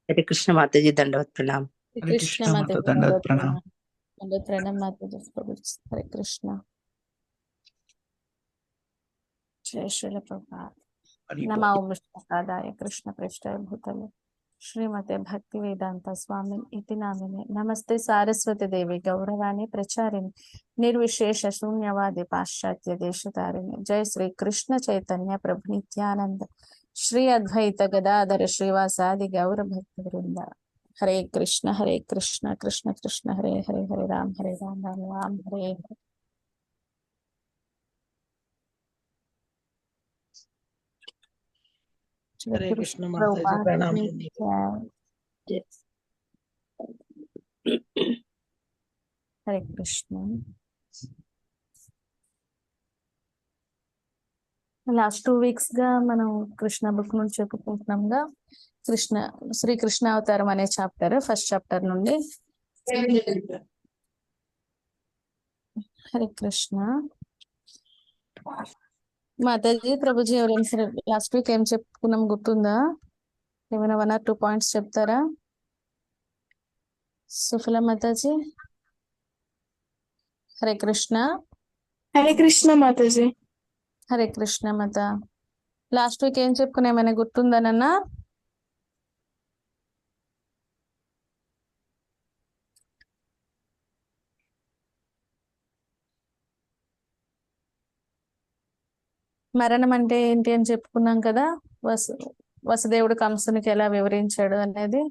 हरे कृष्ण माता जी, दंडवत प्रणाम। हरे हरे कृष्ण कृष्ण माता माता जी, दंडवत दंडवत प्रणाम। प्रणाम। दंडवत प्रणाम माता जी, हरे कृष्ण। जय श्री प्रभुपाद। हरि बोल। नमो विष्णुपादाय कृष्ण पृष्ठाय भूतले श्रीमते भक्ति वेदांत स्वामी इति नामिने नमस्ते सारस्वती देवी गौरवाणी प्रचारिणी निर्विशेष शून्यवादी पाश्चात्य देशतारिणी जय श्री कृष्ण चैतन्य प्रभु नित्यानंद श्री अद्वैत गदाधर श्रीवासादि गौर भक्त वृंदा। हरे कृष्ण कृष्ण कृष्ण हरे हरे, हरे राम राम राम हरे हरे। हरे श्री कृष्ण माता जी, प्रभुपाद प्रणाम। की जय। हरे कृष्ण। లాస్ట్ 2 వీక్స్ గా మనం కృష్ణ బుక్ నుంచి చెప్పుకుంటున్నాంగా. కృష్ణ శ్రీ కృష్ణ అవతారం అనే చాప్టర్, ఫస్ట్ చాప్టర్ నుండి. హరే కృష్ణ మాతాజీ, ప్రభుజీ ఎవరైనా సరే లాస్ట్ వీక్ ఏం చెప్పుకున్నాం గుర్తుందా? ఏమైనా 1 or 2 పాయింట్స్ చెప్తారా? సుఫల మాతాజీ. హరే కృష్ణ. హరే కృష్ణ మాతాజీ. హరే కృష్ణ మాత. లాస్ట్ వీక్ ఏం చెప్పుకున్నా, ఏమైనా గుర్తుందానన్నా? మరణం అంటే ఏంటి అని చెప్పుకున్నాం కదా. వసుదేవుడు కంసునికి ఎలా వివరించాడు అనేది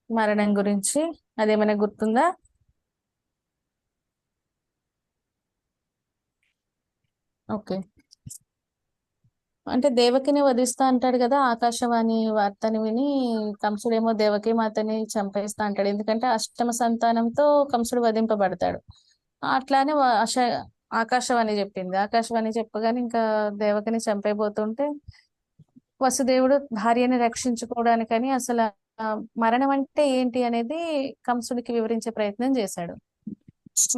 మరణం గురించి. అదేమైనా గుర్తుందా? ఓకే. అంటే దేవకిని వధిస్తా అంటాడు కదా, ఆకాశవాణి వార్తని విని కంసుడేమో దేవకి మాతని చంపేస్తా అంటాడు. ఎందుకంటే అష్టమ సంతానంతో కంసుడు వధింపబడతాడు. అట్లానే ఆకాశవాణి చెప్పింది. ఆకాశవాణి చెప్పగానే ఇంకా దేవకిని చంపైపోతుంటే వసుదేవుడు భార్యని రక్షించుకోవడానికని అసలు మరణం అంటే ఏంటి అనేది కంసుడికి వివరించే ప్రయత్నం చేశాడు.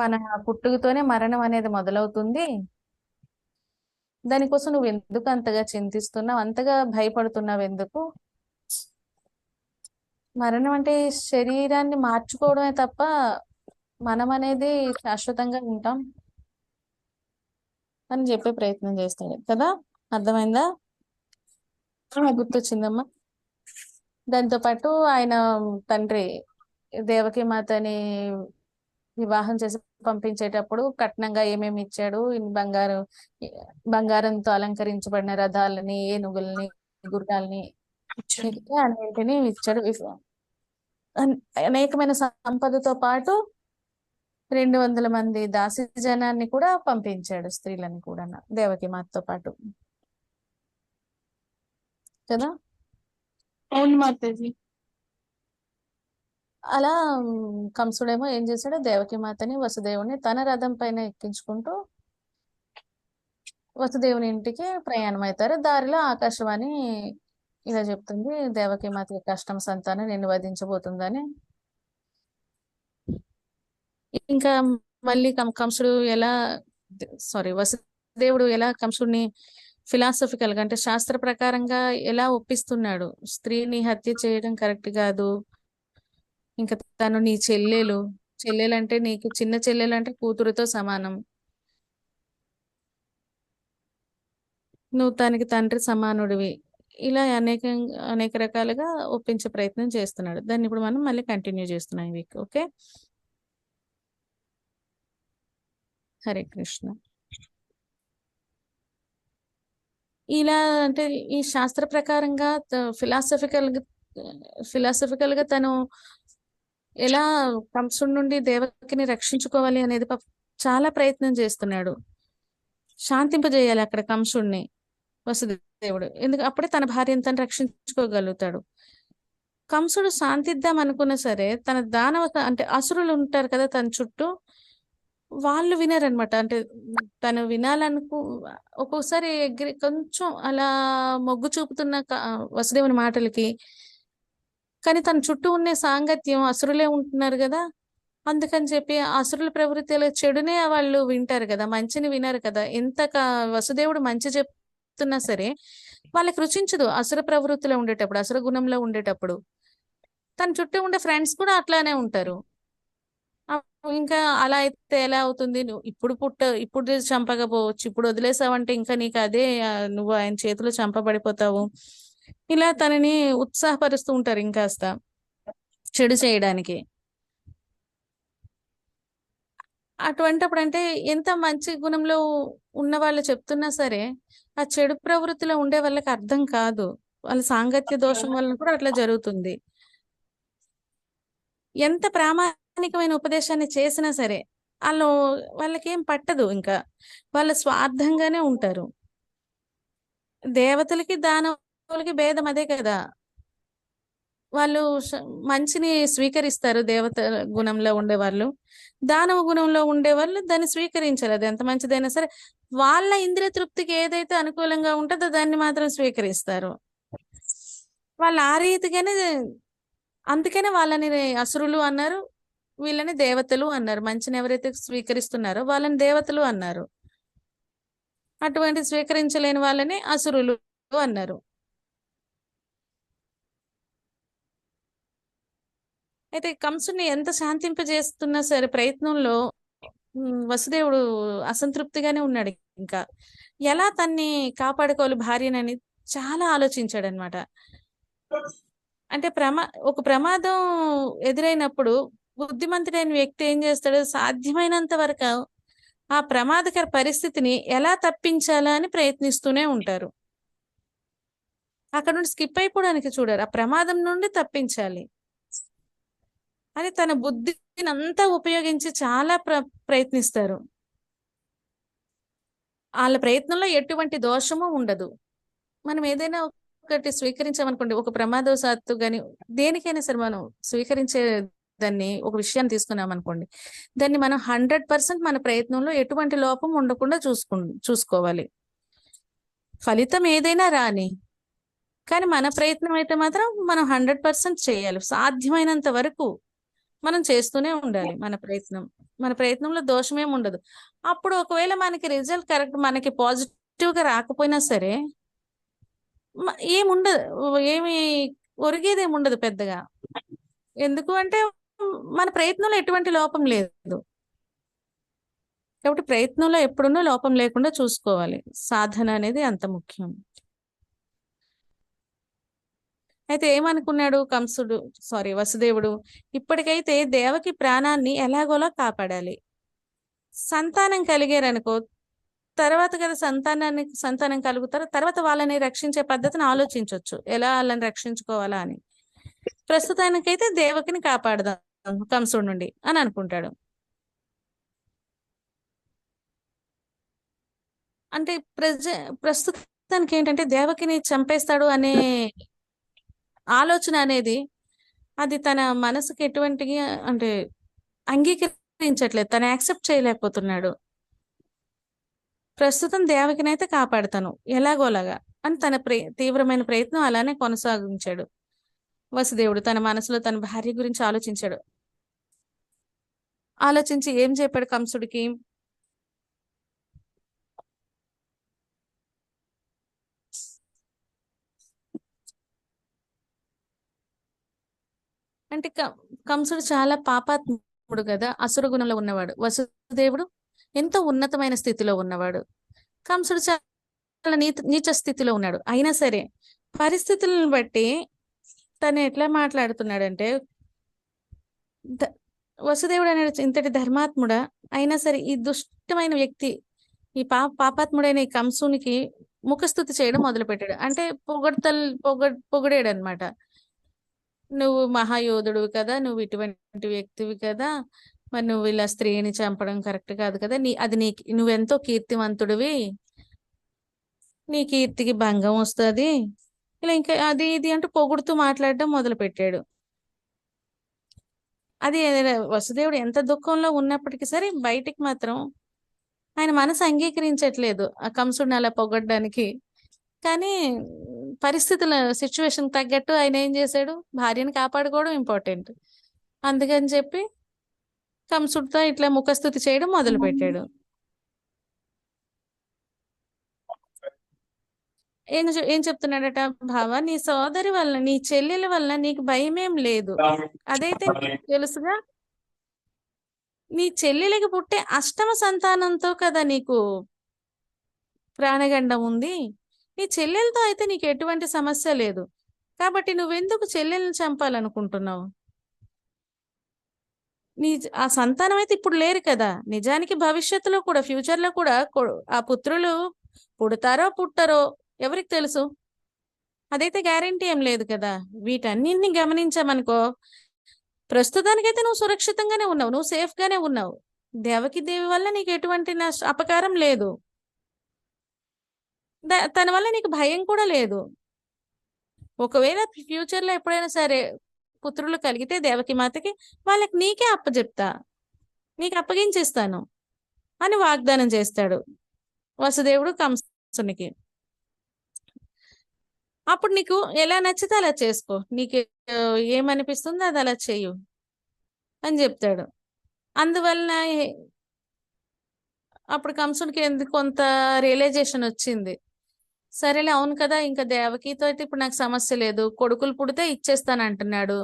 మన పుట్టుకతోనే మరణం అనేది మొదలవుతుంది, దానికోసం నువ్వు ఎందుకు అంతగా చింతిస్తున్నావు, అంతగా భయపడుతున్నావు ఎందుకు? మరణం అంటే శరీరాన్ని మార్చుకోవడమే తప్ప మనం అనేది శాశ్వతంగా ఉంటాం అని చెప్పే ప్రయత్నం చేస్తాడు కదా. అర్థమైందా? గుర్తొచ్చిందమ్మా? దాంతో పాటు ఆయన తండ్రి దేవకి మాతని వివాహం చేసి పంపించేటప్పుడు కట్నంగా ఏమేమి ఇచ్చాడు, బంగారంతో అలంకరించబడిన రథాలని, ఏనుగుల్ని, గుర్రాలని, అన్నింటినీ ఇచ్చాడు. అనేకమైన సంపదతో పాటు 200 మంది దాసి జనాన్ని కూడా పంపించాడు, స్త్రీలని కూడా దేవకి మాతతో పాటు కదా. అవును మాతాజీ. అలా కంసుడేమో ఏం చేశాడు, దేవకి మాతని వసుదేవుని తన రథం పైన ఎక్కించుకుంటూ వసుదేవుని ఇంటికి ప్రయాణం అవుతారు. దారిలో ఆకాశవాణి ఇలా చెప్తుంది, దేవకి మాత యొక్క అష్టమ సంతానం నిన్ను వధించబోతుందని. ఇంకా మళ్ళీ కంసుడు ఎలా, సారీ, వసుదేవుడు ఎలా కంసుడిని ఫిలాసఫికల్ గా అంటే శాస్త్ర ప్రకారంగా ఎలా ఒప్పిస్తున్నాడు, స్త్రీని హత్య చేయడం కరెక్ట్ కాదు, ఇంకా తను నీ చెల్లెలంటే నీకు చిన్న చెల్లెలంటే కూతురుతో సమానం, నువ్వు తనకి తండ్రి సమానుడివి, ఇలా అనేక రకాలుగా ఒప్పించే ప్రయత్నం చేస్తున్నాడు. దాన్ని ఇప్పుడు మనం మళ్ళీ కంటిన్యూ చేస్తున్నాం ఈ వీక్. ఓకే, హరే కృష్ణ. ఇలా అంటే ఈ శాస్త్ర ప్రకారంగా ఫిలాసఫికల్ గా తను ఎలా కంసుడి నుండి దేవకిని రక్షించుకోవాలి అనేది చాలా ప్రయత్నం చేస్తున్నాడు. శాంతింపజేయాలి అక్కడ కంసుడిని వసుదేవుడు, ఎందుకు అప్పుడే తన భార్యను తను రక్షించుకోగలుగుతాడు. కంసుడు శాంతిద్దాం అనుకున్నా సరే తన అంటే అసురులు ఉంటారు కదా తన చుట్టూ, వాళ్ళు వినారనమాట. అంటే తను ఒక్కొక్కసారి ఎగిరి కొంచెం అలా మొగ్గు చూపుతున్న వసుదేవుని మాటలకి, కానీ తన చుట్టూ ఉన్న సాంగత్యం అసురులే ఉంటున్నారు కదా, అందుకని చెప్పి అసురుల ప్రవృత్తిలో చెడునే వాళ్ళు వింటారు కదా, మంచిని వినరు కదా. వసుదేవుడు మంచి చెప్తున్నా సరే వాళ్ళకి రుచించదు అసుర ప్రవృత్తిలో ఉండేటప్పుడు, అసుర గుణంలో ఉండేటప్పుడు. తన చుట్టూ ఉండే ఫ్రెండ్స్ కూడా అట్లానే ఉంటారు. ఇంకా అలా అయితే ఎలా అవుతుంది? నువ్వు ఇప్పుడు చంపకపోవచ్చు, ఇప్పుడు వదిలేసావంటే ఇంకా నీకు అదే నువ్వు ఆయన చేతిలో చంపబడిపోతావు. ఇలా తనని ఉత్సాహపరుస్తూ ఉంటారు ఇంకాస్త చెడు చేయడానికి. అటువంటప్పుడు అంటే ఎంత మంచి గుణంలో ఉన్న వాళ్ళు చెప్తున్నా సరే ఆ చెడు ప్రవృత్తిలో ఉండే వాళ్ళకి అర్థం కాదు. వాళ్ళ సాంగత్య దోషం వలన కూడా అట్లా జరుగుతుంది. ఎంత ప్రామాణికమైన ఉపదేశాన్ని చేసినా సరే వాళ్ళు వాళ్ళకేం పట్టదు. ఇంకా వాళ్ళ స్వార్థంగానే ఉంటారు. దేవతలకి దానవులకి భేదం అదే కదా. వాళ్ళు మంచిని స్వీకరిస్తారు దేవత గుణంలో ఉండేవాళ్ళు. దానవ గుణంలో ఉండేవాళ్ళు దాన్ని స్వీకరించారు. అది ఎంత మంచిదైనా సరే వాళ్ళ ఇంద్రియ తృప్తికి ఏదైతే అనుకూలంగా ఉంటుందో దాన్ని మాత్రం స్వీకరిస్తారు. వాళ్ళు ఆ రీతిగానే, అందుకనే వాళ్ళని అసురులు అన్నారు, వీళ్ళని దేవతలు అన్నారు. మంచిని ఎవరైతే స్వీకరిస్తున్నారో వాళ్ళని దేవతలు అన్నారు, అటువంటి స్వీకరించలేని వాళ్ళని అసురులు అన్నారు. అయితే కంసుని ఎంత శాంతింపజేస్తున్నా సరే ప్రయత్నంలో వసుదేవుడు అసంతృప్తిగానే ఉన్నాడు. ఇంకా ఎలా తన్ని కాపాడుకోవాలి భార్యనని చాలా ఆలోచించాడు అనమాట. అంటే ఒక ప్రమాదం ఎదురైనప్పుడు బుద్ధిమంతుడైన వ్యక్తి ఏం చేస్తాడు? సాధ్యమైనంత వరకు ఆ ప్రమాదకర పరిస్థితిని ఎలా తప్పించాలా అని ప్రయత్నిస్తూనే ఉంటారు. అక్కడ నుండి స్కిప్ అయిపోవడానికి చూడరు, ఆ ప్రమాదం నుండి తప్పించాలి అని తన బుద్ధిని అంతా ఉపయోగించి చాలా ప్రయత్నిస్తారు. వాళ్ళ ప్రయత్నంలో ఎటువంటి దోషము ఉండదు. మనం ఏదైనా ఒకటి స్వీకరించామనుకోండి, ఒక ప్రమాదవశాత్తు కానీ దేనికైనా సరే మనం స్వీకరించే దాన్ని ఒక విషయాన్ని తీసుకున్నాం అనుకోండి, దాన్ని మనం 100% మన ప్రయత్నంలో ఎటువంటి లోపం ఉండకుండా చూసుకోవాలి. ఫలితం ఏదైనా రాని, కానీ మన ప్రయత్నం అయితే మాత్రం మనం 100% చేయాలి. సాధ్యమైనంత వరకు మనం చేస్తూనే ఉండాలి మన ప్రయత్నంలో దోషమేమి ఉండదు. అప్పుడు ఒకవేళ మనకి రిజల్ట్ కరెక్ట్, మనకి పాజిటివ్ గా రాకపోయినా సరే ఏముండదు, ఏమి ఒరిగేదేమి ఉండదు పెద్దగా. ఎందుకు అంటే మన ప్రయత్నంలో ఎటువంటి లోపం లేదు కాబట్టి ప్రయత్నంలో ఎప్పుడున్నా లోపం లేకుండా చూసుకోవాలి. సాధన అనేది అంత ముఖ్యం. అయితే ఏమనుకున్నాడు వసుదేవుడు, ఇప్పటికైతే దేవకి ప్రాణాన్ని ఎలాగోలా కాపాడాలి. సంతానం కలిగారనుకో, తర్వాత కదా సంతానం కలుగుతారు, తర్వాత వాళ్ళని రక్షించే పద్ధతిని ఆలోచించవచ్చు, ఎలా వాళ్ళని రక్షించుకోవాలా అని. ప్రస్తుతానికైతే దేవకిని కాపాడదాం కంసుడి నుండి అని అనుకుంటాడు. అంటే ప్రస్తుతానికి ఏంటంటే దేవకిని చంపేస్తాడు అనే ఆలోచన అనేది అది తన మనసుకి ఎటువంటి అంటే అంగీకరించట్లేదు, తను యాక్సెప్ట్ చేయలేకపోతున్నాడు. ప్రస్తుతం దేవకినైతే కాపాడుతాను ఎలాగోలాగా అని తన తీవ్రమైన ప్రయత్నం అలానే కొనసాగించాడు. వసుదేవుడు తన మనసులో తన భార్య గురించి ఆలోచించాడు. ఆలోచించి ఏం చెప్పాడు కంసుడికి, అంటే కంసుడు చాలా పాపాత్ముడు కదా, అసుర గుణంలో ఉన్నవాడు. వసుదేవుడు ఎంతో ఉన్నతమైన స్థితిలో ఉన్నవాడు. కంసుడు చాలా నీచ స్థితిలో ఉన్నాడు. అయినా సరే పరిస్థితులను బట్టి తను ఎట్లా మాట్లాడుతున్నాడంటే, వసుదేవుడు అనేది ఇంతటి ధర్మాత్ముడా అయినా సరే ఈ దుష్టమైన వ్యక్తి, ఈ పాపాత్ముడైన ఈ కంసునికి ముఖస్థుతి చేయడం మొదలు పెట్టాడు. అంటే పొగిడాడు అనమాట. నువ్వు మహాయోధుడు కదా, నువ్వు ఇటువంటి వ్యక్తివి కదా, మరి నువ్వు ఇలా స్త్రీని చంపడం కరెక్ట్ కాదు కదా, నువ్వెంతో కీర్తివంతుడివి, నీ కీర్తికి భంగం వస్తుంది, ఇలా ఇంకా అది ఇది అంటూ పొగుడుతూ మాట్లాడడం మొదలు పెట్టాడు. అది వసుదేవుడు ఎంత దుఃఖంలో ఉన్నప్పటికీ సరే బయటికి మాత్రం ఆయన మనసు అంగీకరించట్లేదు ఆ కంసుడిని అలా పొగడ్డానికి. కానీ సిచ్యువేషన్ తగ్గట్టు ఆయన ఏం చేశాడు, భార్యను కాపాడుకోవడం ఇంపార్టెంట్, అందుకని చెప్పి కంసుడితో ఇట్లా ముఖస్థుతి చేయడం మొదలు పెట్టాడు. ఏం చెప్తున్నాడట, భావ నీ సోదరి వల్ల, నీ చెల్లెల వల్ల నీకు భయమేం లేదు, అదైతే నీకు తెలుసుగా. నీ చెల్లెలకి పుట్టే అష్టమ సంతానంతో కదా నీకు ప్రాణగండం ఉంది. నీ చెల్లెలతో అయితే నీకు ఎటువంటి సమస్య లేదు. కాబట్టి నువ్వెందుకు చెల్లెల్ని చంపాలనుకుంటున్నావు? ఆ సంతానం అయితే ఇప్పుడు లేరు కదా. నిజానికి భవిష్యత్తులో కూడా, ఫ్యూచర్ లో కూడా ఆ పుత్రులు పుడతారో పుట్టరో ఎవరికి తెలుసు? అదైతే గ్యారంటీ ఏం లేదు కదా. వీటన్నింటినీ గమనించామనుకో, ప్రస్తుతానికైతే నువ్వు సురక్షితంగానే ఉన్నావు, నువ్వు సేఫ్ గానే ఉన్నావు. దేవకి దేవి వల్ల నీకు ఎటువంటి అపకారం లేదు, తన వల్ల నీకు భయం కూడా లేదు. ఒకవేళ ఫ్యూచర్ లో ఎప్పుడైనా సరే పుత్రులు కలిగితే దేవకి మాతకి, వాళ్ళకి నీకే అప్పచెప్తా, నీకు అప్పగించేస్తాను అని వాగ్దానం చేస్తాడు వసుదేవుడు కంసునికి. అప్పుడు నీకు ఎలా నచ్చితే అలా చేసుకో, నీకు ఏమనిపిస్తుందో అది అలా చెయ్యు అని చెప్తాడు. అందువలన అప్పుడు కంసునికి కొంత రియలైజేషన్ వచ్చింది. సరేలే, అవును కదా, ఇంకా దేవకితో అయితే ఇప్పుడు నాకు సమస్య లేదు, కొడుకులు పుడితే ఇచ్చేస్తాను అంటున్నాడు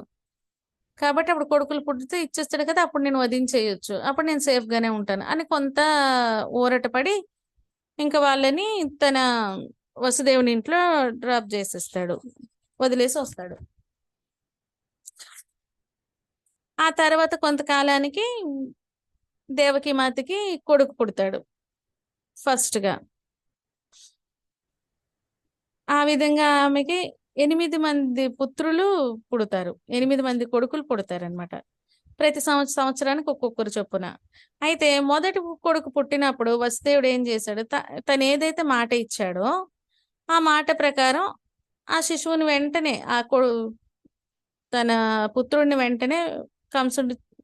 కాబట్టి అప్పుడు కొడుకులు పుడితే ఇచ్చేస్తాడు కదా, అప్పుడు నేను వధించేయొచ్చు, అప్పుడు నేను సేఫ్ గానే ఉంటాను అని కొంత ఊరట పడి ఇంకా వాళ్ళని తన వసుదేవుని ఇంట్లో డ్రాప్ చేసేస్తాడు, వదిలేసి వస్తాడు. ఆ తర్వాత కొంతకాలానికి దేవకి మాతకి కొడుకు పుడతాడు ఫస్ట్ గా. ఆ విధంగా ఆమెకి 8 మంది పుత్రులు పుడతారు, 8 మంది కొడుకులు పుడతారనమాట. ప్రతి సంవత్సరానికి ఒక్కొక్కరు చొప్పున. అయితే మొదటి కొడుకు పుట్టినప్పుడు వసుదేవుడు ఏం చేశాడు, తను ఏదైతే మాట ఇచ్చాడో ఆ మాట ప్రకారం ఆ శిశువుని వెంటనే తన పుత్రుడిని వెంటనే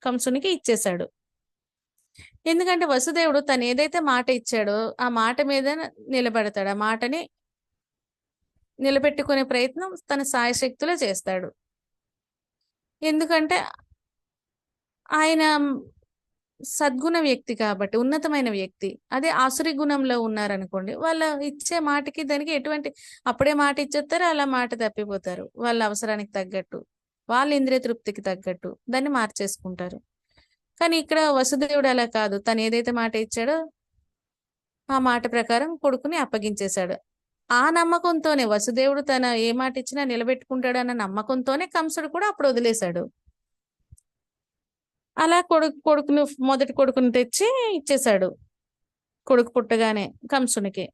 కంసునికి ఇచ్చేశాడు. ఎందుకంటే వసుదేవుడు తను ఏదైతే మాట ఇచ్చాడో ఆ మాట మీద నిలబడతాడు, ఆ మాటని నిలబెట్టుకునే ప్రయత్నం తన సాయశక్తులో చేస్తాడు. ఎందుకంటే ఆయన సద్గుణ వ్యక్తి కాబట్టి, ఉన్నతమైన వ్యక్తి. అదే ఆసురి గుణంలో ఉన్నారనుకోండి, వాళ్ళ ఇచ్చే మాటకి దానికి ఎటువంటి, అప్పుడే మాట ఇచ్చేస్తారు, అలా మాట తప్పిపోతారు, వాళ్ళ అవసరానికి తగ్గట్టు, వాళ్ళ ఇంద్రియ తృప్తికి తగ్గట్టు దాన్ని మార్చేసుకుంటారు. కానీ ఇక్కడ వసుదేవుడు అలా కాదు, తను ఏదైతే మాట ఇచ్చాడో ఆ మాట ప్రకారం కొడుకుని అప్పగించేశాడు. ఆ నమ్మకంతోనే వసుదేవుడు తన ఏ మాట ఇచ్చినా నిలబెట్టుకుంటాడు అన్న నమ్మకంతోనే కంసుడు కూడా అప్పుడు వదిలేశాడు. అలా కొడుకును మొదటి కొడుకుని తెచ్చి ఇచ్చేశాడు కొడుకు పుట్టగానే కంసునికి.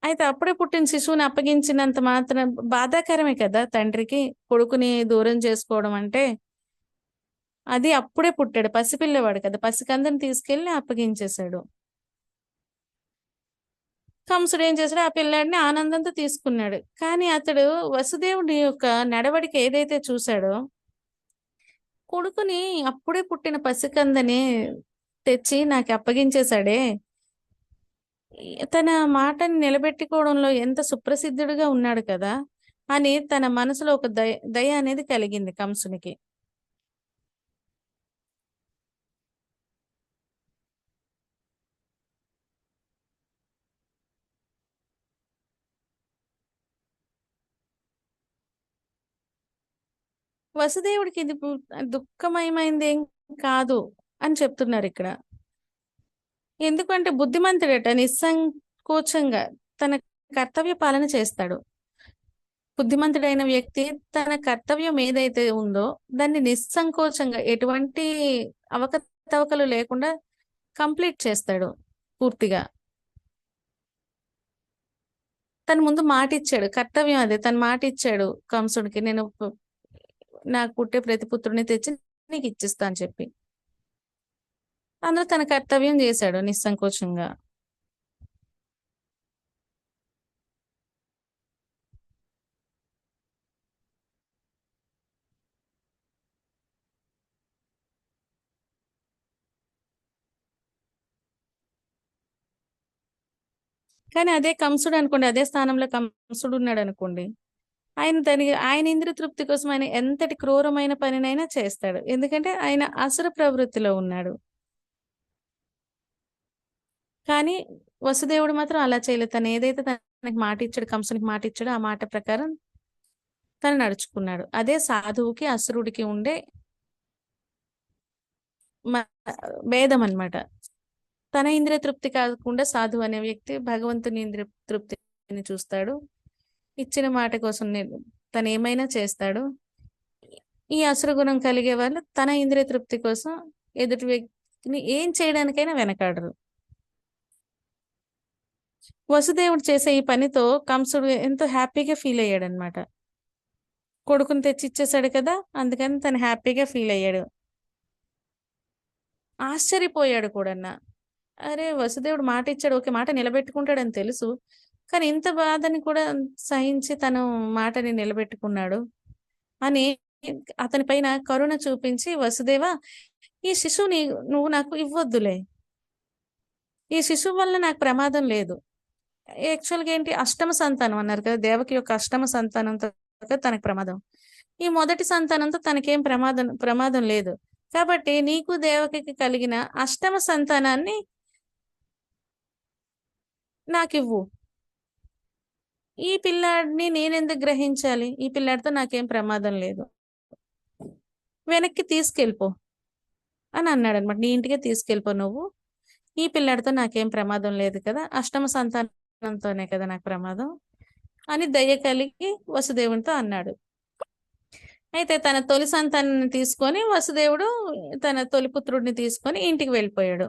అయితే అప్పుడే పుట్టిన శిశువుని అప్పగించినంత మాత్రం బాధాకరమే కదా తండ్రికి, కొడుకుని దూరం చేసుకోవడం అంటే. అది అప్పుడే పుట్టాడు, పసిపిల్లవాడు కదా, పసికందని తీసుకెళ్లి అప్పగించేశాడు. కంసుడు ఏం చేశాడు, ఆ పిల్లాడిని ఆనందంతో తీసుకున్నాడు. కానీ అతడు వసుదేవుడి యొక్క నడవడిక ఏదైతే చూశాడో, కొడుకుని అప్పుడే పుట్టిన పసికందని తెచ్చి నాకు అప్పగించేశాడే, తన మాటని నిలబెట్టుకోవడంలో ఎంత సుప్రసిద్ధుడిగా ఉన్నాడు కదా అని తన మనసులో ఒక దయ అనేది కలిగింది కంసునికి. వసుదేవుడికి ఇది దుఃఖమయమైంది ఏం కాదు అని చెప్తున్నారు ఇక్కడ. ఎందుకంటే బుద్ధిమంతుడట, నిస్సంకోచంగా తన కర్తవ్య పాలన చేస్తాడు. బుద్ధిమంతుడైన వ్యక్తి తన కర్తవ్యం ఏదైతే ఉందో దాన్ని నిస్సంకోచంగా, ఎటువంటి అవకతవకలు లేకుండా కంప్లీట్ చేస్తాడు పూర్తిగా. తన ముందు మాట ఇచ్చాడు, కర్తవ్యం అదే, తను మాట ఇచ్చాడు కంసుడికి, నేను నాకు పుట్టే ప్రతి పుత్రుడిని తెచ్చి నీకు ఇచ్చిస్తా అని చెప్పి. అందులో తన కర్తవ్యం చేశాడు నిస్సంకోచంగా. కానీ అదే కంసుడు అనుకోండి, అదే స్థానంలో కంసుడు ఉన్నాడు అనుకోండి, ఆయన ఇంద్రియ తృప్తి కోసం ఆయన ఎంతటి క్రూరమైన పనినైనా చేస్తాడు. ఎందుకంటే ఆయన అసుర ప్రవృత్తిలో ఉన్నాడు. కానీ వసుదేవుడు మాత్రం అలా చేయలేదు. తను ఏదైతే తనకి మాట ఇచ్చాడు, కంసునికి మాట ఇచ్చాడో ఆ మాట ప్రకారం తను నడుచుకున్నాడు. అదే సాధువుకి అసురుడికి ఉండే భేదం అన్నమాట. తన ఇంద్రియ తృప్తి కాకుండా సాధువు అనే వ్యక్తి భగవంతుని ఇంద్రియ తృప్తిని చూస్తాడు. ఇచ్చిన మాట కోసం తను ఏమైనా చేస్తాడు. ఈ అసుర గుణం కలిగే వాళ్ళు తన ఇంద్రియ తృప్తి కోసం ఎదుటి వ్యక్తిని ఏం చేయడానికైనా వెనకాడరు. వసుదేవుడు చేసే ఈ పనితో కంసుడు ఎంతో హ్యాపీగా ఫీల్ అయ్యాడు అనమాట. కొడుకుని తెచ్చి ఇచ్చేసాడు కదా, అందుకని తను హ్యాపీగా ఫీల్ అయ్యాడు. ఆశ్చర్యపోయాడు కూడా. అరే వసుదేవుడు మాట ఇచ్చాడు, ఓకే మాట నిలబెట్టుకుంటాడని తెలుసు, కానీ ఇంత బాధని కూడా సహించి తను మాటని నిలబెట్టుకున్నాడు అని అతని పైన కరుణ చూపించి, వసుదేవ ఈ శిశువుని నువ్వు నాకు ఇవ్వొద్దులే, ఈ శిశువు వల్ల నాకు ప్రమాదం లేదు. యాక్చువల్గా ఏంటి, అష్టమ సంతానం అన్నారు కదా, దేవకి యొక్క అష్టమ సంతానంతో తనకు ప్రమాదం. ఈ మొదటి సంతానంతో తనకేం ప్రమాదం లేదు. కాబట్టి నీకు దేవకి కలిగిన అష్టమ సంతానాన్ని నాకివ్వు. ఈ పిల్లాడిని నేనెందుకు గ్రహించాలి, ఈ పిల్లాడితో నాకేం ప్రమాదం లేదు, వెనక్కి తీసుకెళ్ళిపో అని అన్నాడు అనమాట. నీ ఇంటికే తీసుకెళ్ళిపో నువ్వు, ఈ పిల్లాడితో నాకేం ప్రమాదం లేదు కదా, అష్టమ సంతానంతోనే కదా నాకు ప్రమాదం అని దయ కలిగి వసుదేవునితో అన్నాడు. అయితే తన తొలి సంతానాన్ని తీసుకొని వసుదేవుడు తన తొలి పుత్రుడిని తీసుకొని ఇంటికి వెళ్ళిపోయాడు.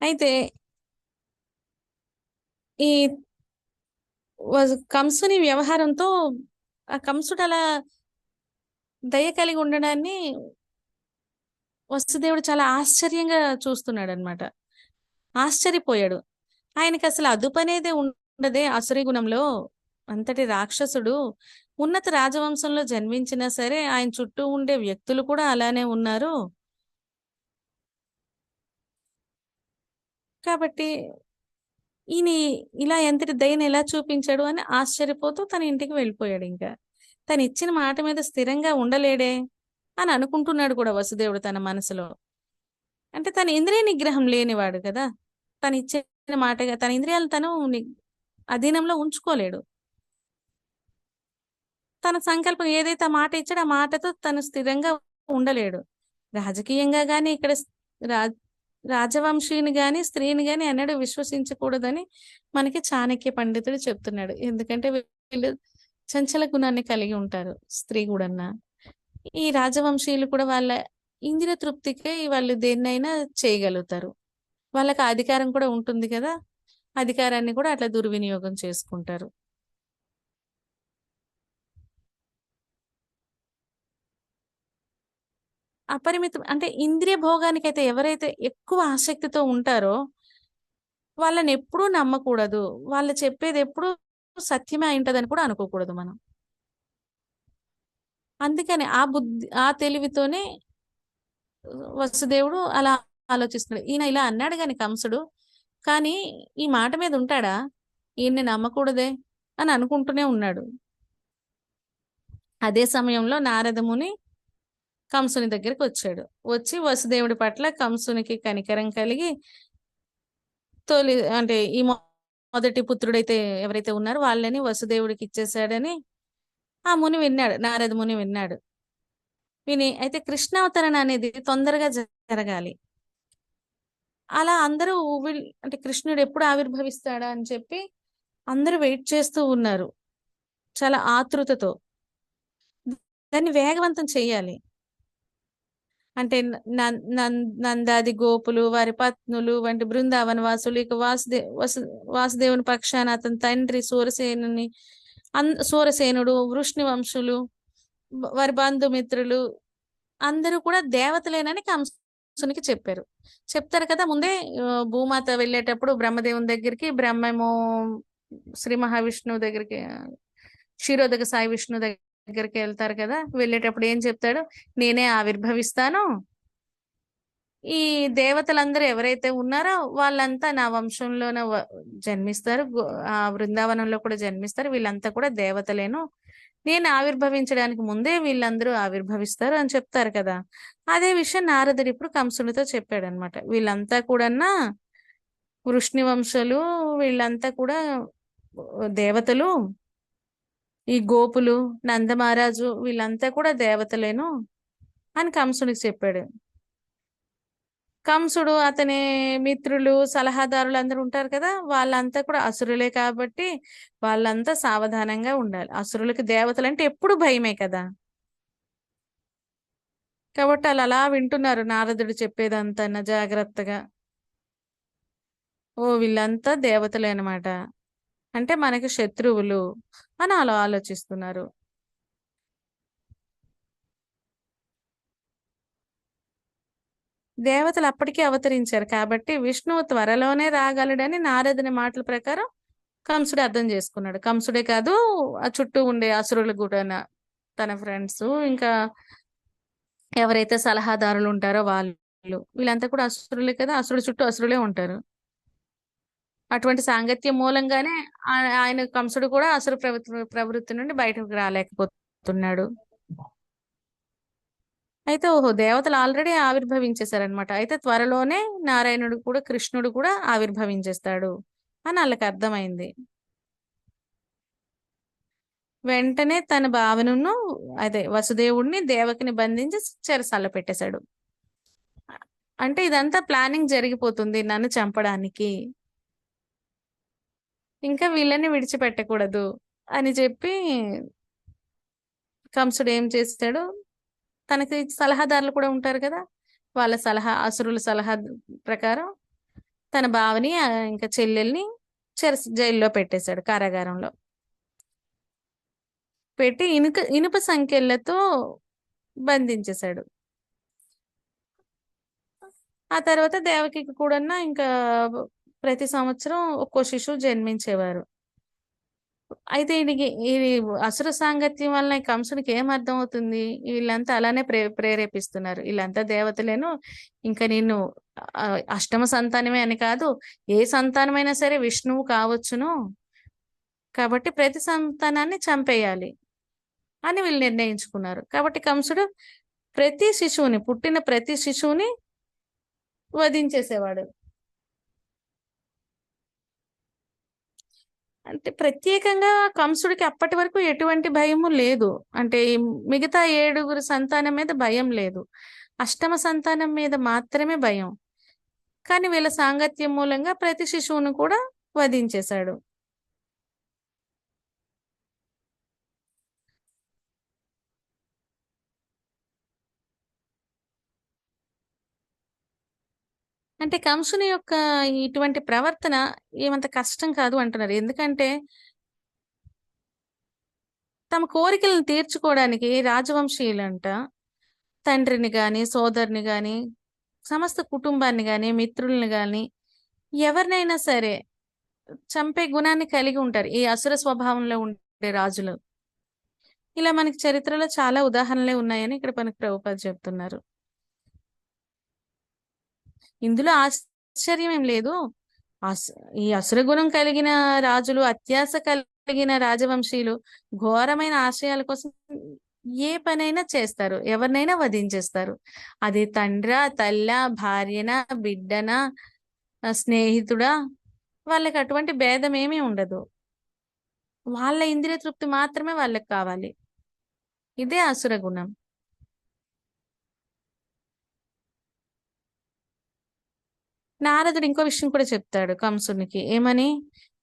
అయితే ఈ కంసుని వ్యవహారంతో ఆ కంసుడు అలా దయ కలిగి ఉండడాన్ని వసుదేవుడు చాలా ఆశ్చర్యంగా చూస్తున్నాడు అనమాట. ఆశ్చర్యపోయాడు. ఆయనకి అసలు అదుపనేదే ఉండదే అసురీ గుణంలో. అంతటి రాక్షసుడు ఉన్నత రాజవంశంలో జన్మించినా సరే ఆయన చుట్టూ ఉండే వ్యక్తులు కూడా అలానే ఉన్నారు. కాబట్టి ఈయన ఇలా ఎంతటి దయని ఎలా చూపించాడు అని ఆశ్చర్యపోతూ తన ఇంటికి వెళ్ళిపోయాడు. ఇంకా తను ఇచ్చిన మాట మీద స్థిరంగా ఉండలేడే అని అనుకుంటున్నాడు కూడా వసుదేవుడు తన మనసులో. అంటే తన ఇంద్రియ నిగ్రహం లేనివాడు కదా, తను ఇచ్చిన మాటగా తన ఇంద్రియాలను తను అధీనంలో ఉంచుకోలేడు. తన సంకల్పం ఏదైతే ఆ మాట ఇచ్చాడో ఆ మాటతో తను స్థిరంగా ఉండలేడు. రాజకీయంగా గాని ఇక్కడ రాజవంశీని గాని స్త్రీని గాని అన్నాడు విశ్వసించకూడదని మనకి చాణక్య పండితుడు చెప్తున్నాడు. ఎందుకంటే వీళ్ళు చంచల గుణాన్ని కలిగి ఉంటారు, స్త్రీ కూడా. ఈ రాజవంశీయులు కూడా వాళ్ళ ఇంద్రియ తృప్తికి వాళ్ళు దేన్నైనా చేయగలుగుతారు. వాళ్ళకి అధికారం కూడా ఉంటుంది కదా, అధికారాన్ని కూడా అట్లా దుర్వినియోగం చేసుకుంటారు. అపరిమితం అంటే ఇంద్రియ భోగానికి అయితే ఎవరైతే ఎక్కువ ఆసక్తితో ఉంటారో వాళ్ళని ఎప్పుడూ నమ్మకూడదు. వాళ్ళు చెప్పేది ఎప్పుడూ సత్యమే అయింటదని కూడా అనుకోకూడదు మనం. అందుకని ఆ తెలివితోనే వసుదేవుడు అలా ఆలోచిస్తున్నాడు. ఈయన ఇలా అన్నాడు కాని కంసుడు, కానీ ఈ మాట మీద ఉంటాడా, ఈయన్ని నమ్మకూడదే అని అనుకుంటూనే ఉన్నాడు. అదే సమయంలో నారదముని కంసుని దగ్గరికి వచ్చాడు. వచ్చి వసుదేవుడి పట్ల కంసునికి కనికరం కలిగి అంటే ఈ మొదటి పుత్రుడైతే ఎవరైతే ఉన్నారో వాళ్ళని వసుదేవుడికి ఇచ్చేసాడని ఆ ముని విన్నాడు, నారద ముని విన్నాడు. విని అయితే కృష్ణావతరణ అనేది తొందరగా జరగాలి, అలా అందరూ అంటే కృష్ణుడు ఎప్పుడు ఆవిర్భవిస్తాడా అని చెప్పి అందరూ వెయిట్ చేస్తూ ఉన్నారు చాలా ఆతృతతో. దాన్ని వేగవంతం చెయ్యాలి అంటే నందాది గోపులు వారి పత్నులు వంటి బృందావన వాసులు, ఇక వాసుదేవుని పక్షాన అతని తండ్రి సూరసేనుడు, వృష్ణి వంశులు, వారి బంధుమిత్రులు అందరూ కూడా దేవతలేనని కంసునికి చెప్తారు కదా. ముందే భూమాత వెళ్ళేటప్పుడు బ్రహ్మదేవుని దగ్గరికి, బ్రహ్మేమో శ్రీ మహావిష్ణువు దగ్గరికి, క్షీరోదక సాయి విష్ణు దగ్గరికి వెళ్తారు కదా. వెళ్ళేటప్పుడు ఏం చెప్తాడు, నేనే ఆవిర్భవిస్తాను, ఈ దేవతలందరూ ఎవరైతే ఉన్నారో వాళ్ళంతా నా వంశంలోనే జన్మిస్తారు. ఆ బృందావనంలో కూడా జన్మిస్తారు. వీళ్ళంతా కూడా దేవతలేను. నేను ఆవిర్భవించడానికి ముందే వీళ్ళందరూ ఆవిర్భవిస్తారు అని చెప్తారు కదా. అదే విషయం నారదుడు ఇప్పుడు కంసునితో చెప్పాడనమాట. వీళ్ళంతా కూడానా వృష్ణి వంశలు, వీళ్ళంతా కూడా దేవతలు. ఈ గోపులు, నందమహారాజు వీళ్ళంతా కూడా దేవతలేను అని కంసునికి చెప్పాడు. కంసుడు, అతని మిత్రులు, సలహాదారులు అందరూ ఉంటారు కదా, వాళ్ళంతా కూడా అసురులే కాబట్టి వాళ్ళంతా సావధానంగా ఉండాలి. అసురులకి దేవతలు అంటే ఎప్పుడు భయమే కదా. కాబట్టి వాళ్ళు అలా వింటున్నారు నారదుడు చెప్పేదంతా జాగ్రత్తగా. ఓ వీళ్ళంతా దేవతలే అనమాట, అంటే మనకి శత్రువులు అని అలా ఆలోచిస్తున్నారు. దేవతలు అప్పటికే అవతరించారు కాబట్టి విష్ణువు త్వరలోనే రాగలడని నారదుని మాటల ప్రకారం కంసుడు అర్థం చేసుకున్నాడు. కంసుడే కాదు, ఆ చుట్టూ ఉండే అసురులు కూడా, తన ఫ్రెండ్స్, ఇంకా ఎవరైతే సలహాదారులు ఉంటారో వాళ్ళు, వీళ్ళంతా కూడా అసురులే కదా, అసురుడు చుట్టూ అసురులే ఉంటారు. అటువంటి సాంగత్యం మూలంగానే ఆయన కంసుడు కూడా అసురు ప్రవృత్తి నుండి బయటకు రాలేకపోతున్నాడు. అయితే ఓహో దేవతలు ఆల్రెడీ ఆవిర్భవించేశారనమాట. అయితే త్వరలోనే నారాయణుడు కూడా, కృష్ణుడు కూడా ఆవిర్భవించేస్తాడు అని వాళ్ళకి అర్థమైంది. వెంటనే తన భావనను, అదే వసుదేవుడిని, దేవకిని బంధించి చెరసాల పెట్టేశాడు. అంటే ఇదంతా ప్లానింగ్ జరిగిపోతుంది నన్ను చంపడానికి, ఇంకా వీళ్ళని విడిచిపెట్టకూడదు అని చెప్పి కంసుడు ఏం చేస్తాడు, తనకి సలహాదారులు కూడా ఉంటారు కదా, వాళ్ళ సలహా, అసురుల సలహా ప్రకారం తన భావని ఇంకా చెల్లెల్ని జైల్లో పెట్టేశాడు, కారాగారంలో పెట్టి ఇనుప సంకెళ్లతో బంధించేశాడు. ఆ తర్వాత దేవకి కూడా ఇంకా ప్రతి సంవత్సరం ఒక్కో శిశువు జన్మించేవారు. అయితే ఇది అసుర సాంగత్యం వల్ల కంసునికి ఏం అర్థం అవుతుంది, వీళ్ళంతా అలానే ప్రేరేపిస్తున్నారు, వీళ్ళంతా దేవతలేను, ఇంకా నేను అష్టమ సంతానమే అని కాదు, ఏ సంతానమైనా సరే విష్ణువు కావచ్చును, కాబట్టి ప్రతి సంతానాన్ని చంపేయాలి అని వీళ్ళు నిర్ణయించుకున్నారు. కాబట్టి కంసుడు పుట్టిన ప్రతి శిశువుని వధించేసేవాడు. అంటే ప్రత్యేకంగా కంసుడికి అప్పటి వరకు ఎటువంటి భయము లేదు. అంటే మిగతా 7 సంతానం మీద భయం లేదు, అష్టమ సంతానం మీద మాత్రమే భయం. కానీ వీళ్ళ సాంగత్యం మూలంగా ప్రతి శిశువును కూడా వధించేశాడు. అంటే కంసుని యొక్క ఇటువంటి ప్రవర్తన ఏమంత కష్టం కాదు అంటున్నారు. ఎందుకంటే తమ కోరికలను తీర్చుకోవడానికి రాజవంశీయులంట తండ్రిని గాని, సోదరుని గాని, సమస్త కుటుంబాన్ని గాని, మిత్రుల్ని గాని, ఎవరినైనా సరే చంపే గుణాన్ని కలిగి ఉంటారు ఈ అసుర స్వభావంలో ఉండే రాజులు. ఇలా మనకి చరిత్రలో చాలా ఉదాహరణలే ఉన్నాయని ఇక్కడ మనకి ప్రభుపాద చెప్తున్నారు. ఇందులో ఆశ్చర్యం ఏం లేదు. ఈ అసుర గుణం కలిగిన రాజులు, అత్యాశ కలిగిన రాజవంశీయులు ఘోరమైన ఆశయాల కోసం ఏ పనైనా చేస్తారు, ఎవరినైనా వధించేస్తారు. అది తండ్రా, తల్లా, భార్యనా, బిడ్డనా, స్నేహితుడా, వాళ్ళకి అటువంటి భేదం ఏమీ ఉండదు. వాళ్ళ ఇంద్రియ తృప్తి మాత్రమే వాళ్ళకి కావాలి. ఇదే అసుర గుణం. నారదుడు ఇంకో విషయం కూడా చెప్తాడు కంసునికి, ఏమని,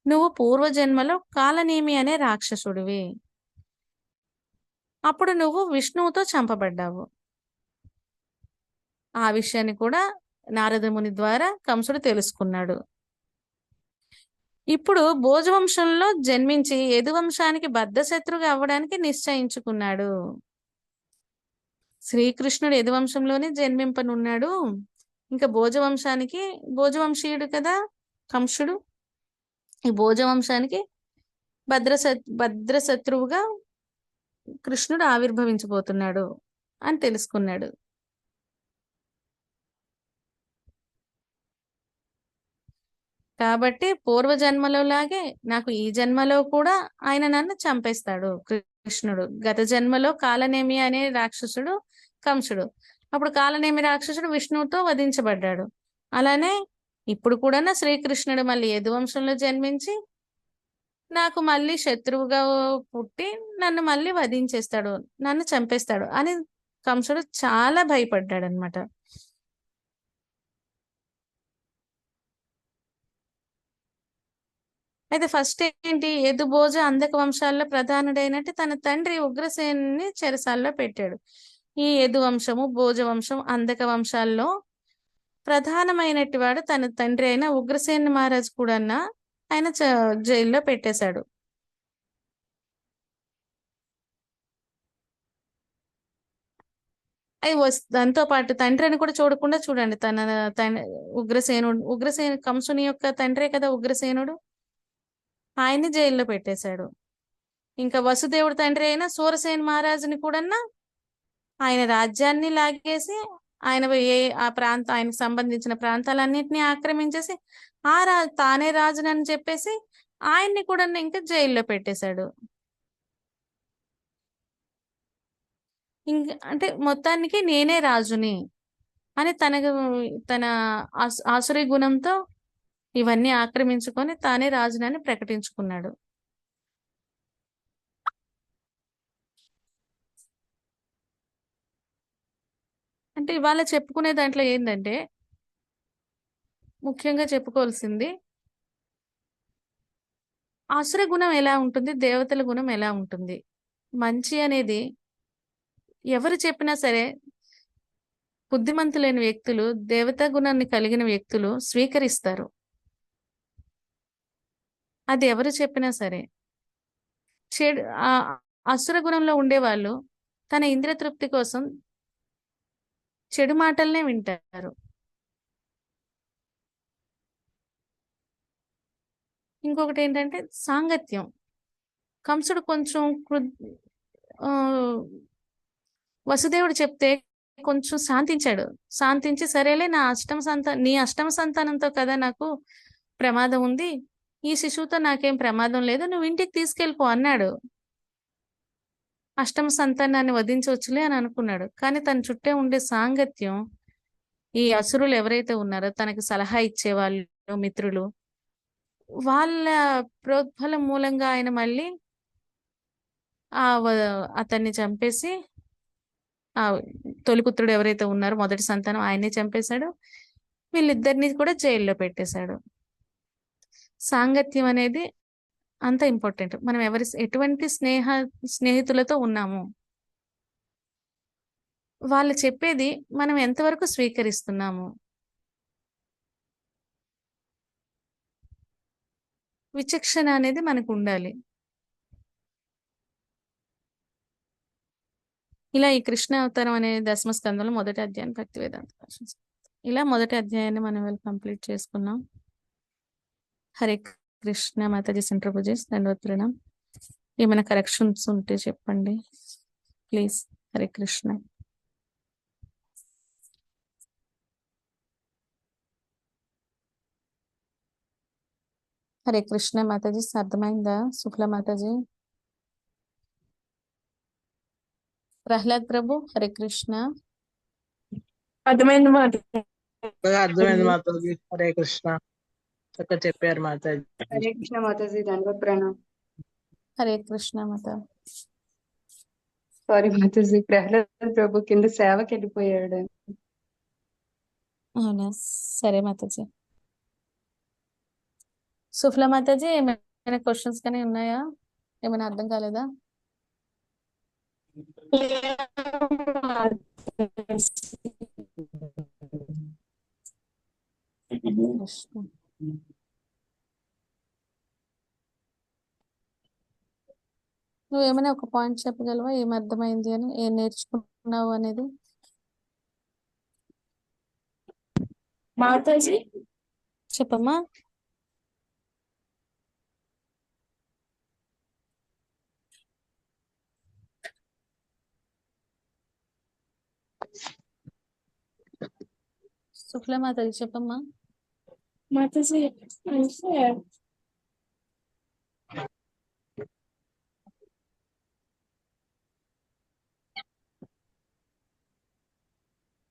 నువ్వు పూర్వజన్మలో కాలనేమి అనే రాక్షసుడివి, అప్పుడు నువ్వు విష్ణువుతో చంపబడ్డావు. ఆ విషయాన్ని కూడా నారదముని ద్వారా కంసుడు తెలుసుకున్నాడు. ఇప్పుడు భోజవంశంలో జన్మించి యదువంశానికి బద్ధశత్రుగా అవ్వడానికి నిశ్చయించుకున్నాడు. శ్రీకృష్ణుడు యదువంశంలోనే జన్మింపనున్నాడు. ఇంకా భోజవంశీయుడు కదా కంసుడు, ఈ భోజవంశానికి భద్రశత్రువుగా కృష్ణుడు ఆవిర్భవించబోతున్నాడు అని తెలుసుకున్నాడు. కాబట్టి పూర్వ జన్మలో లాగే నాకు ఈ జన్మలో కూడా ఆయన నన్ను చంపేస్తాడు కృష్ణుడు. గత జన్మలో కాలనేమి అనే రాక్షసుడు కంసుడు. అప్పుడు కాలనేమి రాక్షసుడు విష్ణువుతో వధించబడ్డాడు. అలానే ఇప్పుడు కూడా శ్రీకృష్ణుడు మళ్ళీ యదువంశంలో జన్మించి నాకు మళ్ళీ శత్రువుగా పుట్టి నన్ను మళ్ళీ వధించేస్తాడు, నన్ను చంపేస్తాడు అని కంసుడు చాలా భయపడ్డాడు అనమాట. అయితే ఫస్ట్ ఏంటి, యదు భోజ అందక వంశాల్లో ప్రధానుడైనట్టు తన తండ్రి ఉగ్రసేనుని చెరసాల్లో పెట్టాడు. ఈ యదు వంశము, భోజ వంశం, అందక వంశాల్లో ప్రధానమైనటి వాడు తన తండ్రి అయిన ఉగ్రసేన మహారాజు కూడా ఆయన జైల్లో పెట్టేశాడు. అవి దాంతో పాటు తండ్రిని కూడా చూడకుండా చూడండి, తన ఉగ్రసేన కంసుని యొక్క తండ్రే కదా ఉగ్రసేనుడు, ఆయన్ని జైల్లో పెట్టేశాడు. ఇంకా వసుదేవుడు తండ్రి అయిన సూరసేన మహారాజుని కూడా ఆయన రాజ్యాన్ని లాగేసి ఆయన ఆయనకు సంబంధించిన ప్రాంతాలన్నింటినీ ఆక్రమించేసి తానే రాజునని చెప్పేసి ఆయన్ని కూడా ఇంకా జైల్లో పెట్టేశాడు. ఇంకా అంటే మొత్తానికి నేనే రాజుని అని తన ఆసురీ గుణంతో ఇవన్నీ ఆక్రమించుకొని తానే రాజునని ప్రకటించుకున్నాడు. అంటే ఇవాళ చెప్పుకునే దాంట్లో ఏంటంటే ముఖ్యంగా చెప్పుకోవాల్సింది ఆసుర గుణం ఎలా ఉంటుంది, దేవతల గుణం ఎలా ఉంటుంది. మంచి అనేది ఎవరు చెప్పినా సరే బుద్ధిమంతులైన వ్యక్తులు, దేవతా గుణాన్ని కలిగిన వ్యక్తులు స్వీకరిస్తారు. అది ఎవరు చెప్పినా సరే. చెడు అసుర గుణంలో ఉండేవాళ్ళు తన ఇంద్రియ తృప్తి కోసం చెడు మాటలనే వింటారు. ఇంకొకటి ఏంటంటే సాంగత్యం. కంసుడు కొంచెం వసుదేవుడు చెప్తే కొంచెం శాంతించి సరేలే నీ అష్టమ సంతానంతో కదా నాకు ప్రమాదం ఉంది, ఈ శిశువుతో నాకేం ప్రమాదం లేదు, నువ్వు ఇంటికి తీసుకెళ్ళిపో అన్నాడు. అష్టమ సంతానాన్ని వధించవచ్చులే అని అనుకున్నాడు. కానీ తన చుట్టే ఉండే సాంగత్యం, ఈ అసురులు ఎవరైతే ఉన్నారో తనకి సలహా ఇచ్చేవాళ్ళు మిత్రులు, వాళ్ళ ప్రోద్బలం మూలంగా ఆయన మళ్ళీ అతన్ని చంపేసి తొలిపుత్రుడు ఎవరైతే ఉన్నారో మొదటి సంతానం ఆయన్ని చంపేశాడు. వీళ్ళిద్దరిని కూడా జైల్లో పెట్టేశాడు. సాంగత్యం అనేది అంత ఇంపార్టెంట్. మనం ఎటువంటి స్నేహితులతో ఉన్నాము, వాళ్ళు చెప్పేది మనం ఎంతవరకు స్వీకరిస్తున్నాము, విచక్షణ అనేది మనకు ఉండాలి. ఇలా ఈ కృష్ణ అవతారం అనే దశమ స్కందంలో మొదటి అధ్యాయం భక్తి వేదాంత ఇలా మొదటి అధ్యాయాన్ని మనం కంప్లీట్ చేసుకున్నాం. హరే కృష్ణ. మాతాజీ సెంటర్ పూజెస్ దండవత్ ప్రణామ్. ఏమైనా కరెక్షన్స్ ఉంటే చెప్పండి ప్లీజ్. హరే కృష్ణ. హరే కృష్ణ మాతాజీ. అర్థమైందా శుక్ల మాతాజీ? ప్రహ్లాద్ ప్రభు హరే కృష్ణ. అర్థమైంది మాతాజీ. అర్థమైంది మాతాజీ. హరే కృష్ణ. చక్కగా చెప్పారు మాతాజీ. హరే కృష్ణ మాతాజీ. దండవత్ ప్రణామ్. హరే కృష్ణ మాత. సారీ మాతాజీ, ప్రహ్లాద్ ప్రభు కింద సేవకి వెళ్ళిపోయాడు. అవునా, సరే మాతాజీ. సుఫ్ల మాతాజీ, ఏమైనా క్వశ్చన్స్ కానీ ఉన్నాయా? ఏమైనా అర్థం కాలేదా? నువ్వేమైనా ఒక పాయింట్ చెప్పగలవా, ఏం అర్థమైంది అని, ఏం నేర్చుకున్నావు అనేది? మాతాజీ చెప్పమ్మా. శుక్ల మాతాజీ చెప్పమ్మా. माताजी ऐसे है।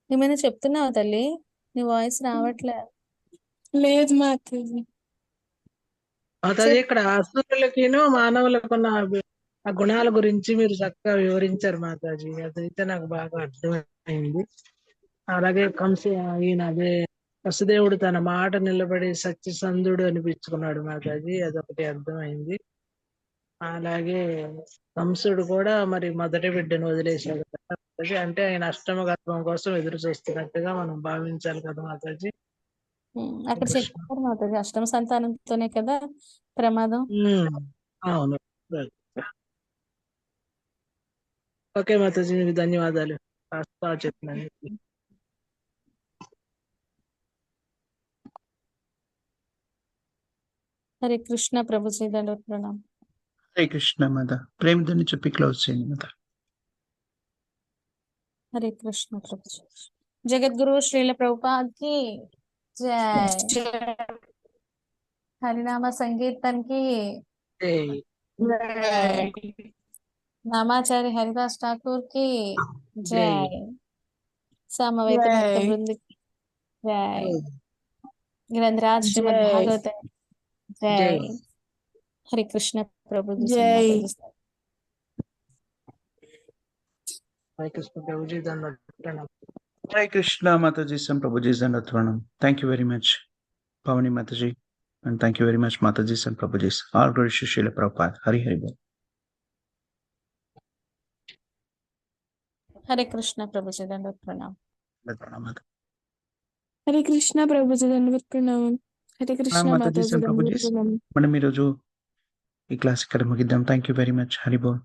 ఏమైనా చెప్తున్నావా తల్లి? నీ వాయిస్ రావట్లే. లేదు మాతాజీ. మాతాజీ ఇక్కడ అసురులకిను మానవులకు ఉన్న ఆ గుణాల గురించి మీరు చక్కగా వివరించారు మాతాజీ. అదైతే నాకు బాగా అర్థమైంది. అలాగే ఈయన అదే వసుదేవుడు తన మాట నిలబడి సత్యసంధుడు అనిపించుకున్నాడు మాతాజీ, అదొకటి అర్థమైంది. అలాగే కంసుడు కూడా మరి మొదటి బిడ్డను వదిలేశాడు కదా మాతాజీ, అంటే ఆయన అష్టమ గర్భం కోసం ఎదురు చూస్తున్నట్టుగా మనం భావించాలి కదా మాతాజీ. అక్కడ చెప్పారు మాతాజీ, అష్టమ సంతానంతోనే కదా ప్రమాదం. అవును. ఓకే మాతాజీ, మీకు ధన్యవాదాలు బాగా చెప్పినందుకు. హరే కృష్ణ ప్రభుజీ, దండవత్ ప్రణాం. హరే కృష్ణ మాత. ప్రేమతోని చెప్పి క్లోజ్ చేయండి మాత. హరే కృష్ణ ప్రభుజీ. జగద్గురు శ్రీల ప్రభుపాద్ కి జై. హరినామ సంకీర్తన్ కి నామాచార్య హరిదాస్ ఠాకూర్ కి జై. సమవేత భక్త బృంద కి జై. గ్రంథరాజ్ శ్రీమద్ భాగవత జై. హరే కృష్ణ ప్రభుజీ. జై. హరే కృష్ణ ప్రభుజీ, ధన్యవాదాలు. హరే కృష్ణ మాతాజీ, సం ప్రభుజీ దండవత్ ప్రణాం. Thank you very much Pavani మాతాజీ, and thank you very much Mataji and Prabhuji. All glory to Srila Prabhupada. Hari Hari Bol. Hare Krishna Prabhuji, దండవత్ ప్రణాం. హరే కృష్ణ ప్రభుజీ, దండవత్ ప్రణామం. Hare Krishna Mataji Mataji, and దండవత్ Prabhuji. ప్రణామం. మనం ఈరోజు ఈ క్లాస్ ఇక్కడ ముగిద్దాం. Thank you very much. Hari boll.